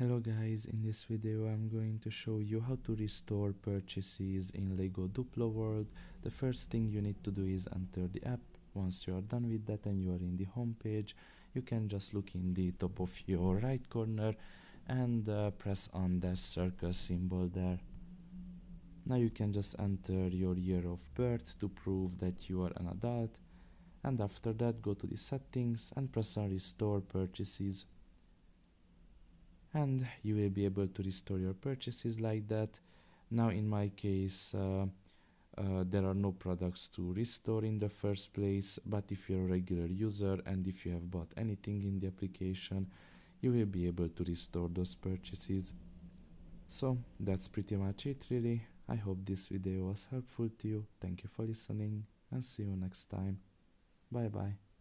Hello guys, in this video I'm going to show you how to restore purchases in Lego Duplo World. The first thing you need to do is enter the app. Once you are done with that and you are in the home page, you can just look in the top of your right corner and press on the circle symbol there. Now you can just enter your year of birth to prove that you are an adult, and after that go to the settings and press on restore purchases. And you will be able to restore your purchases like that. Now in my case there are no products to restore in the first place, but if you're a regular user and if you have bought anything in the application, you will be able to restore those purchases. So that's pretty much it really. I hope this video was helpful to you. Thank you for listening and see you next time. Bye bye.